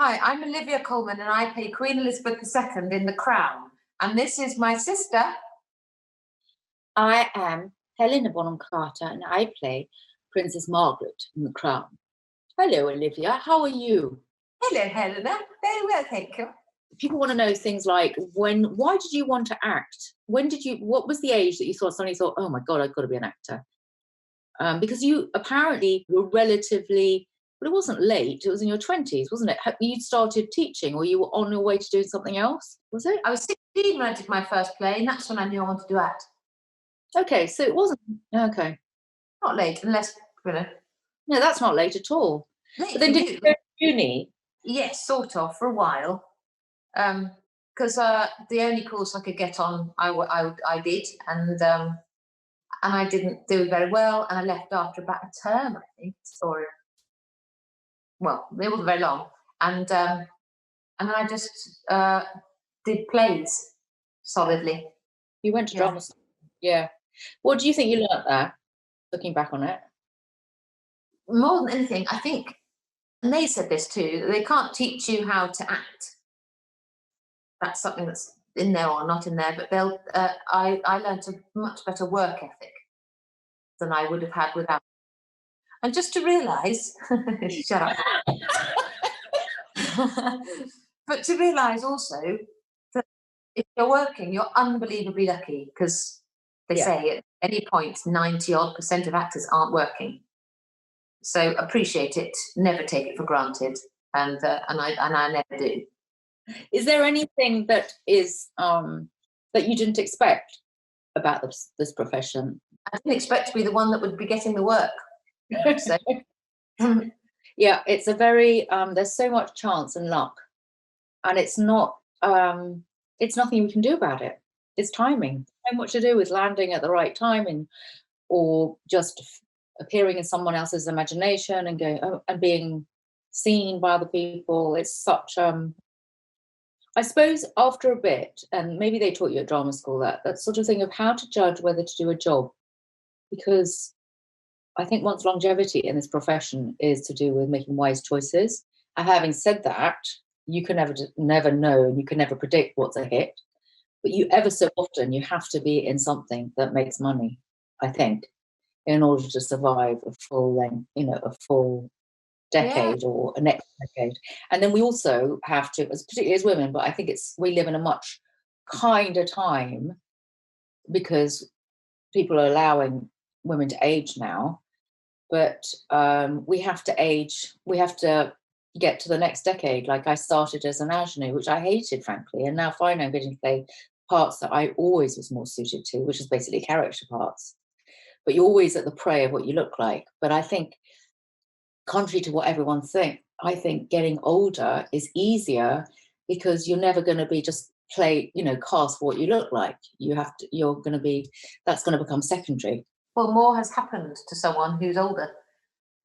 Hi, I'm Olivia Colman and I play Queen Elizabeth II in The Crown. And this is my sister. I am Helena Bonham Carter and I play Princess Margaret in The Crown. Hello, Olivia. How are you? Hello, Helena. Very well, thank you. People want to know things like why did you want to act? What was the age that you suddenly thought, oh my God, I've got to be an actor? Because you apparently were relatively, but it wasn't late. It was in your 20s, wasn't it? You'd started teaching or you were on your way to doing something else, was it? I was 16 when I did my first play, and that's when I knew I wanted to act. Okay, so it wasn't, okay. Not late, unless, No, that's not late at all. late But then for did you. you go to uni? Yes, sort of, for a while. Because the only course I could get on, I did, and I didn't do very well, and I left after about a term, I think, or well, it wasn't very long, and then I just did plays solidly. You went to Yeah. drama school. Yeah. What do you think you learnt there, looking back on it? More than anything, I think, and they said this too, they can't teach you how to act. That's something that's in there or not in there, but they'll. I learned a much better work ethic than I would have had without. And just to realise, shut up. But to realise also that if you're working, you're unbelievably lucky because they Yeah. say at any point 90% of actors aren't working. So appreciate it, never take it for granted, and I never do. Is there anything that is that you didn't expect about this profession? I didn't expect to be the one that would be getting the work. So Yeah, it's a very there's so much chance and luck, and it's nothing you can do about it. It's timing. So much to do with landing at the right time or just appearing in someone else's imagination and going and being seen by other people. It's such I suppose after a bit, and maybe they taught you at drama school that sort of thing of how to judge whether to do a job, because I think one's longevity in this profession is to do with making wise choices. And having said that, you can never know, and you can never predict what's a hit. But you ever so often you have to be in something that makes money, I think, in order to survive a full length, a full yeah, decade or a next decade. And then we also have to, particularly as women, but I think we live in a much kinder time because people are allowing women to age now. But we have to age, we have to get to the next decade. Like I started as an ingenue, which I hated, frankly, and now finally I'm getting to play parts that I always was more suited to, which is basically character parts. But you're always at the prey of what you look like. But I think, contrary to what everyone thinks, I think getting older is easier because you're never going to be just cast for what you look like. You're going to be, that's going to become secondary. well, more has happened to someone who's older.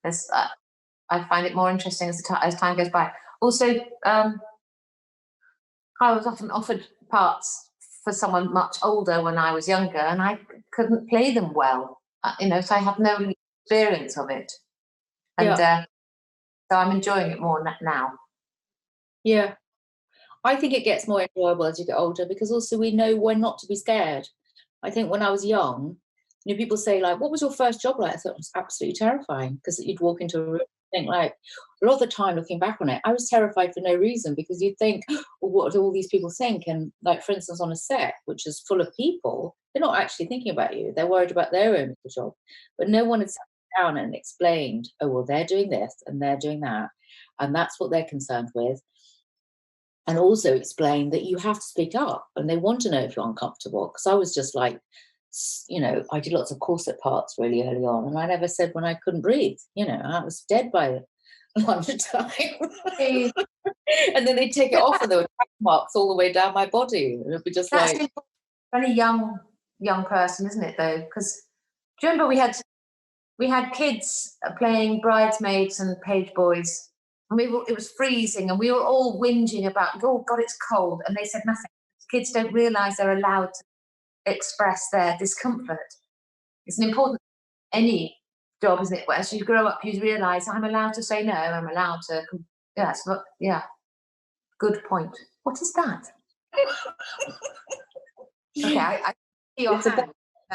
There's, I find it more interesting as time goes by. Also, I was often offered parts for someone much older when I was younger, and I couldn't play them well. So I have no experience of it, and Yeah. so I'm enjoying it more now. Yeah. I think it gets more enjoyable as you get older because also we know when not to be scared. I think when I was young, people say like, "What was your first job like?" I thought it was absolutely terrifying because you'd walk into a room and think like, a lot of the time looking back on it, I was terrified for no reason because you'd think, well, what do all these people think? And like, for instance, on a set which is full of people, they're not actually thinking about you. They're worried about their own job, but no one had sat down and explained, oh, well, they're doing this and they're doing that, and that's what they're concerned with. And also explain that you have to speak up and they want to know if you're uncomfortable. Because I was just like, I did lots of corset parts really early on and I never said when I couldn't breathe. I was dead by lunchtime. And then they'd take it off and there were track marks all the way down my body. And it'd be just That's like... a very young person, isn't it, though? Because do you remember we had kids playing bridesmaids and page boys, and it was freezing, and we were all whinging about, oh God, it's cold, and they said nothing. Kids don't realise they're allowed to express their discomfort. It's an important any job, isn't it? As you grow up, you realise I'm allowed to say no. I'm allowed to. Yeah, it's not. Yeah. good point. What is that? Okay, I see your It's a hand.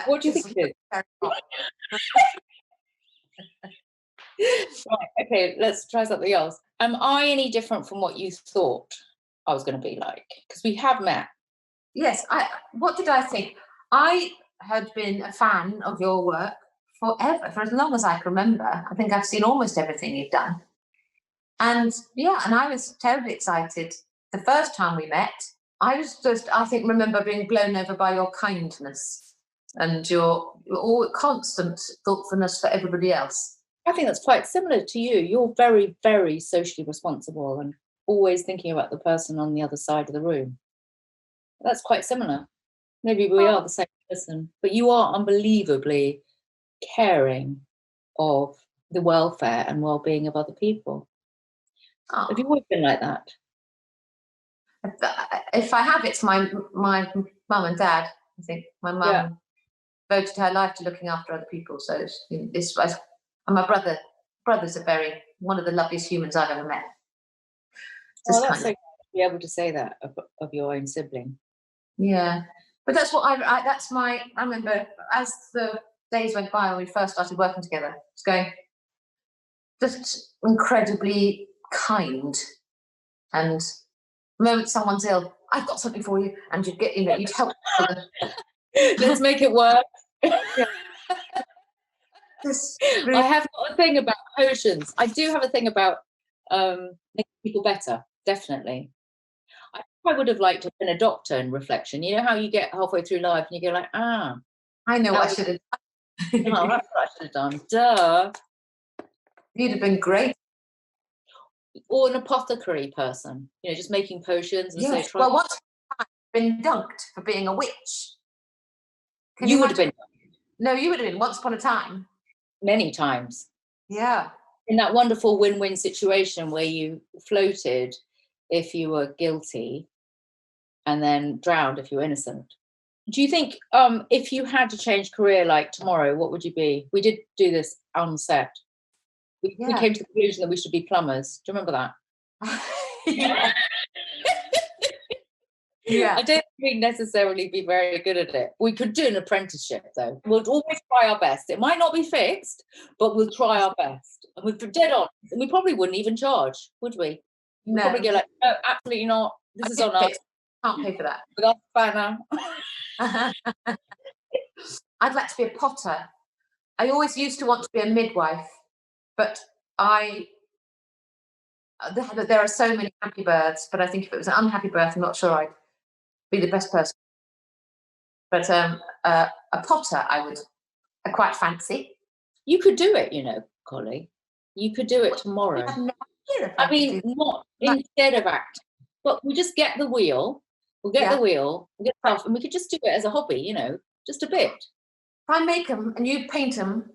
What do you think it is? Very hot. Right, okay, let's try something else. Am I any different from what you thought I was going to be like? Because we have met. Yes, what did I think? I had been a fan of your work forever, for as long as I can remember. I think I've seen almost everything you've done. And yeah, and I was terribly excited the first time we met. I think, remember being blown over by your kindness and your all constant thoughtfulness for everybody else. I think that's quite similar to you. You're very, very socially responsible and always thinking about the person on the other side of the room. That's quite similar. Maybe we are the same person, but you are unbelievably caring of the welfare and well-being of other people. Oh. Have you always been like that? If I have, it's my mum and dad. I think my mum devoted her life to looking after other people. So and my brother's one of the loveliest humans I've ever met. Oh, that's so good to be able to say that of your own sibling. Yeah, but that's what I remember as the days went by when we first started working together. It's going just incredibly kind, and the moment someone's ill, I've got something for you, and you'd help. Let's make it work. Yeah. I have got a thing about potions. I do have a thing about making people better, definitely. I would have liked to have been a doctor in reflection. You know how you get halfway through life and you go like, I know what I should have done. Oh, that's what I should have done. Duh. You'd have been great. Or an apothecary person, just making potions and yes. Well, once I've been dunked for being a witch. You would have been. No, you would have been once upon a time. Many times. Yeah. In that wonderful win-win situation where you floated if you were guilty and then drowned if you were innocent. Do you think if you had to change career like tomorrow, what would you be? We did do this on set. We came to the conclusion that we should be plumbers. Do you remember that? Yeah. Yeah. I don't think we'd necessarily be very good at it. We could do an apprenticeship, though. We'll always try our best. It might not be fixed, but we'll try our best. And we're dead on. And we probably wouldn't even charge, would we? No. We'd probably go like, no, absolutely not. This is on us. Can't pay for that. With our spanner. I'd like to be a potter. I always used to want to be a midwife, but there are so many happy births, but I think if it was an unhappy birth, I'm not sure I'd be the best person. But a potter, I quite fancy. You could do it, Collie. You could do it tomorrow. I mean, not instead of acting, but we just get the wheel. We'll get the wheel, we'll get stuff, and we could just do it as a hobby, just a bit. If I make them and you paint them.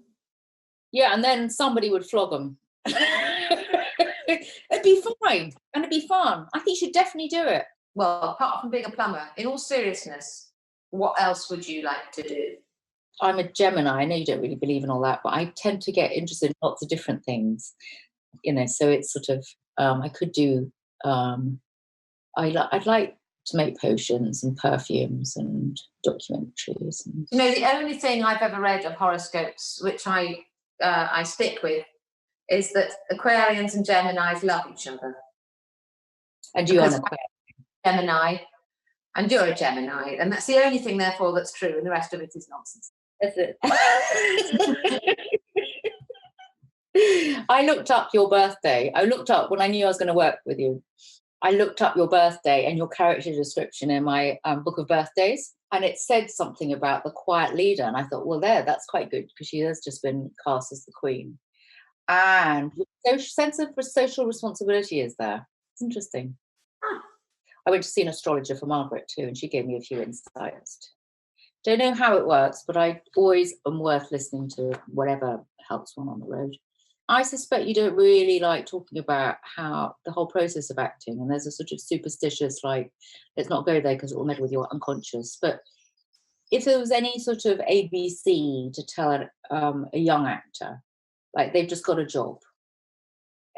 Yeah, and then somebody would flog them. It'd be fine, and it'd be fun. I think you should definitely do it. Well, apart from being a plumber, in all seriousness, what else would you like to do? I'm a Gemini. I know you don't really believe in all that, but I tend to get interested in lots of different things. So it's sort of I could do. I'd like to make potions and perfumes and documentaries. And the only thing I've ever read of horoscopes, which I stick with, is that Aquarians and Geminis love each other. And you're an Gemini, and you're a Gemini, and that's the only thing, therefore, that's true, and the rest of it is nonsense. That's it. I looked up your birthday. I looked up when I knew I was going to work with you. I looked up your birthday and your character description in my book of birthdays, and it said something about the quiet leader. And I thought, well, that's quite good because she has just been cast as the queen. And the sense of social responsibility is there. It's interesting. I went to see an astrologer for Margaret too, and she gave me a few insights. Don't know how it works, but I always am worth listening to whatever helps one on the road. I suspect you don't really like talking about how the whole process of acting, and there's a sort of superstitious, let's not go there because it will meddle with your unconscious. But if there was any sort of ABC to tell a young actor, like they've just got a job,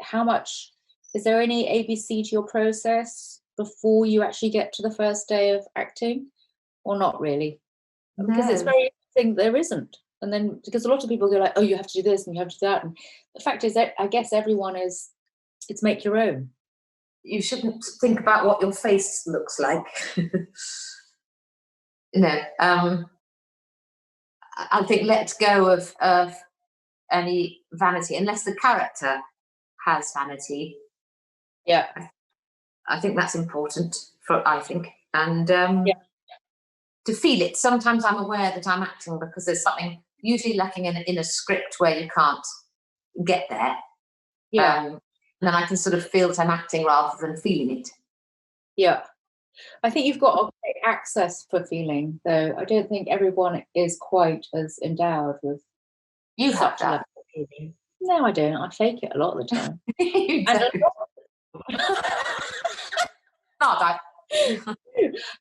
how much, is there any ABC to your process? before you actually get to the first day of acting, or not really? Because it's No. very interesting there isn't. And then because a lot of people go like, oh, you have to do this and you have to do that. And the fact is that I guess everyone is, it's make your own. You shouldn't think about what your face looks like. I think let go of any vanity, unless the character has vanity. Yeah. I think that's important and Yeah. to feel it. Sometimes I'm aware that I'm acting because there's something usually lacking in a script where you can't get there. Yeah. And then I can sort of feel that I'm acting rather than feeling it. Yeah. I think you've got great access for feeling, though. I don't think everyone is quite as endowed with You have such a that. level of feeling. No, I don't. I fake it a lot of the time. You And don't. Not that.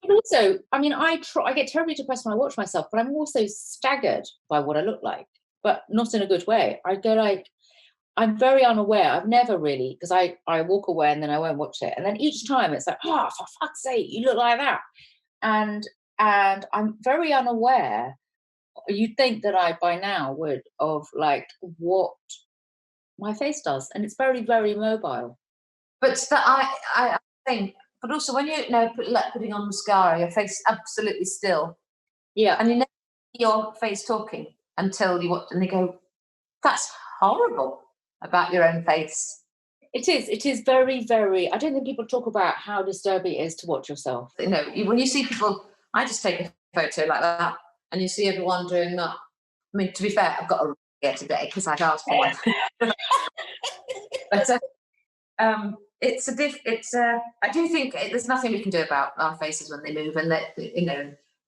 But also, I mean, I get terribly depressed when I watch myself, but I'm also staggered by what I look like, but not in a good way. I go like, I'm very unaware. I've never really, because I walk away and then I won't watch it. And then each time it's like, oh, for fuck's sake, you look like that. And I'm very unaware. You'd think that I by now would of like what my face does. And it's very, very mobile. But I think, but also when like putting on mascara, your face is absolutely still. Yeah. And you never see your face talking until you watch and they go, that's horrible about your own face. It is very, very, I don't think people talk about how disturbing it is to watch yourself. When you see people, I just take a photo like that and you see everyone doing that. I mean, to be fair, I've got a get today because I've asked for one. But I do think there's nothing we can do about our faces when they move, and that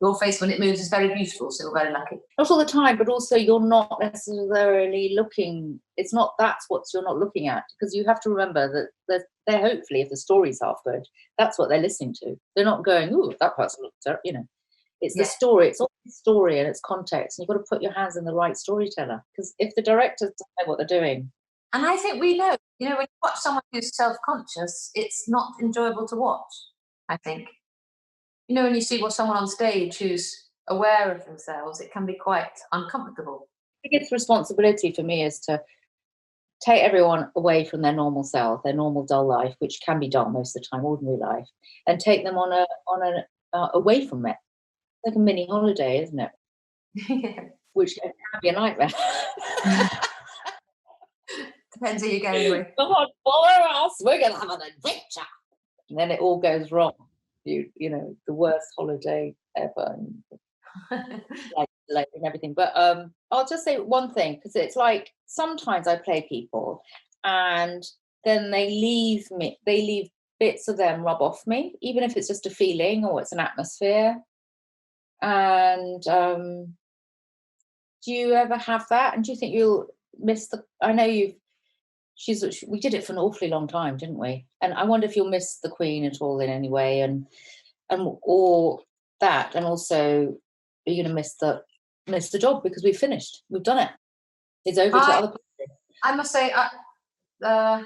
your face when it moves is very beautiful. So we're very lucky. Not all the time, but also you're not necessarily looking. It's not that's what you're not looking at, because you have to remember that they're hopefully, if the story's half good, that's what they're listening to. They're not going, "Ooh, that person looks," It's the story. It's all the story and its context, and you've got to put your hands in the right storyteller. Because if the directors don't know what they're doing, and I think we know, when you watch someone who's self-conscious, it's not enjoyable to watch. I think, when you see someone on stage who's aware of themselves, it can be quite uncomfortable. The biggest responsibility for me is to take everyone away from their normal self, their normal dull life, which can be dull most of the time, ordinary life, and take them on away from it. Like a mini holiday, isn't it? Yeah. Which can be a nightmare. Depends who you're going with. Come on, follow us. We're going to have an adventure. And then it all goes wrong. The worst holiday ever, and like and everything. But I'll just say one thing, because it's like sometimes I play people, and then they leave me. They leave bits of them rub off me, even if it's just a feeling or it's an atmosphere. And do you ever have that? And do you think you'll miss I know we did it for an awfully long time, didn't we? And I wonder if you'll miss the Queen at all in any way, and or that, and also are you going to miss the job because we've finished, we've done it, it's over to other people? I must say, I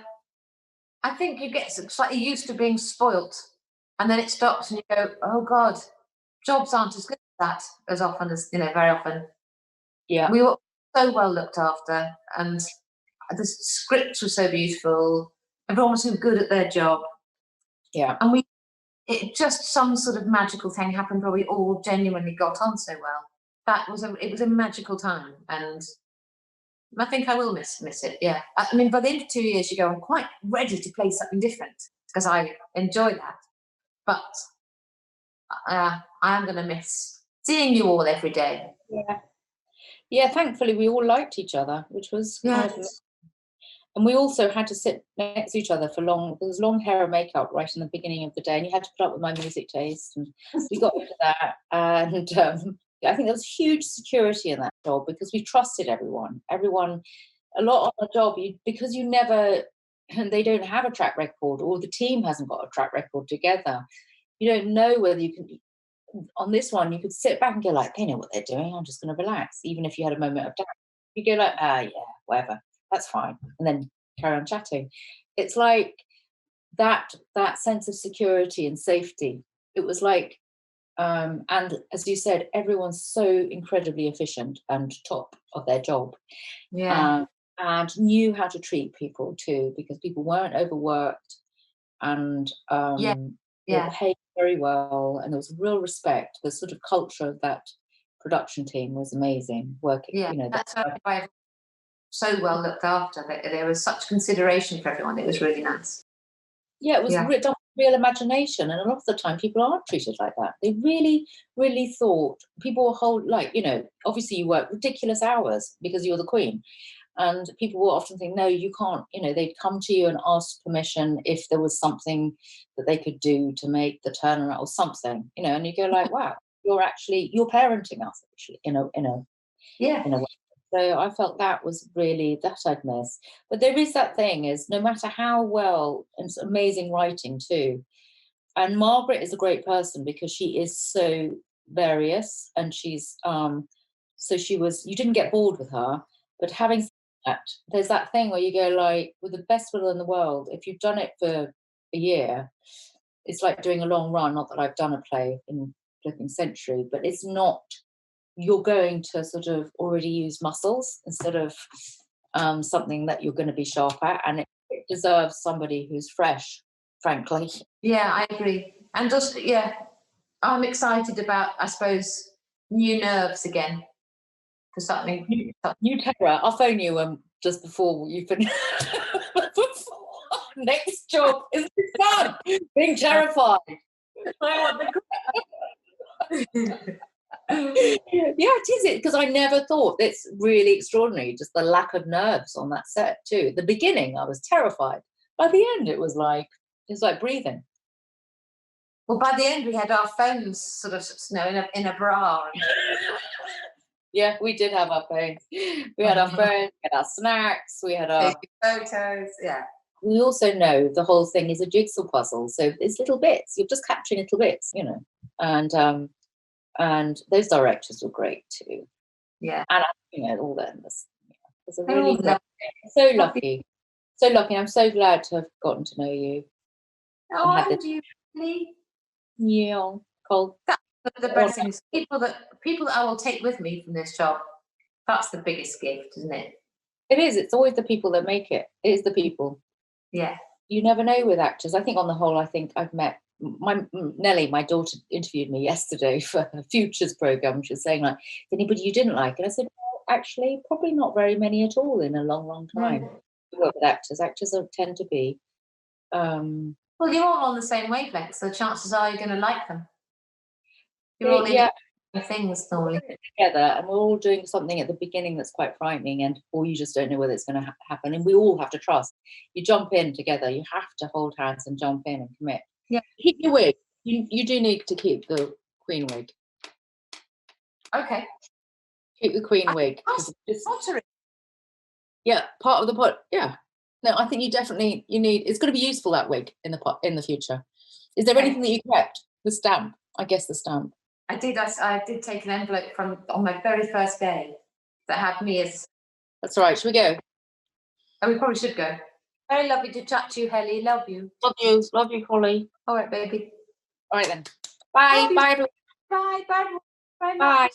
think you get slightly used to being spoilt, and then it stops, and you go, "Oh God, jobs aren't as good as that as often as very often." Yeah, we were so well looked after, and the scripts were so beautiful. Everyone was so good at their job. Yeah, and some sort of magical thing happened where we all genuinely got on so well. It was a magical time, and I think I will miss it. Yeah, I mean, by the end of 2 years, you go, I'm quite ready to play something different because I enjoy that. But I am going to miss seeing you all every day. Yeah. Thankfully, we all liked each other, which was kind of. And we also had to sit next to each other for long. There was long hair and makeup right in the beginning of the day, and you had to put up with my music taste, and we got into that. And I think there was huge security in that job because we trusted everyone. A lot on the job, because you never, and they don't have a track record, or the team hasn't got a track record together. You don't know whether you can. On this one, you could sit back and go like, they know what they're doing. I'm just going to relax, even if you had a moment of doubt. You go like, yeah, whatever. That's fine, and then carry on chatting. It's like that sense of security and safety. It was like, and as you said, everyone's so incredibly efficient and top of their job, Yeah. and knew how to treat people too, because people weren't overworked, and Yeah. they were Yeah. paid very well, and there was real respect. The sort of culture of that production team was amazing. Working, Yeah. That's why so well looked after. There was such consideration for everyone. It was really nice. yeah, it was Yeah. done with real imagination, and a lot of the time people aren't treated like that. They really, really thought people were like, obviously you work ridiculous hours because you're the queen, and people will often think, no, you can't. They'd come to you and ask permission if there was something that they could do to make the turnaround or something, and you go like, wow, you're parenting us actually Yeah. in a way. So I felt that was really that I'd miss. But there is that thing is no matter how well, and it's amazing writing too. And Margaret is a great person because she is so various, and she's so she was, you didn't get bored with her. But having said that, there's that thing where you go like, with the best will in the world, if you've done it for a year, it's like doing a long run. Not that I've done a play in flipping century, but it's not, you're going to sort of already use muscles instead of something that you're going to be sharp at, and it deserves somebody who's fresh, frankly. Yeah, I agree. And just, yeah, I'm excited about, I suppose, new nerves again for something. New terror. I'll phone you just before you finish. Next job is fun. Being terrified. Yeah, it is it because I never thought. It's really extraordinary, just the lack of nerves on that set too. At the beginning, I was terrified. By the end, it was like breathing. Well, by the end, we had our phones sort of, in a bra. Yeah, we did have our phones. We had our phones, we had our snacks, we had our photos. Yeah. We also know the whole thing is a jigsaw puzzle, so it's little bits. You're just capturing little bits, and those directors were great too. Yeah. And all that. It's a really Oh, so lucky. So lucky. I'm so glad to have gotten to know you. Oh, and you, Lee. Yeah, Cole. The best things. People that I will take with me from this job. That's the biggest gift, isn't it? It is. It's always the people that make it. It is the people. Yeah. You never know with actors. I think on the whole, I've met Nellie, my daughter, interviewed me yesterday for a Futures program. She was saying like, anybody you didn't like? And I said, well, actually, probably not very many at all in a long, long time. To work with actors. Actors tend to be. Well, you're all on the same wavelength, so chances are you're going to like them. You're all in it, things normally together, and we're all doing something at the beginning that's quite frightening, or you just don't know whether it's going to happen. And we all have to trust. You jump in together. You have to hold hands and jump in and commit. Yeah. Keep your wig. You do need to keep the queen wig. Okay. Keep the queen wig. Yeah, part of the pot. Yeah. No, I think you need. It's going to be useful, that wig in the future. Is there anything that you kept? The stamp. I guess the stamp. I did take an envelope on my very first day that had me as. That's right. Should we go? Oh, we probably should go. Very lovely to chat to you, Helly. Love you. Love you, Holly. All right, baby. All right then. Bye. Bye. Bye. Bye. Bye. Bye.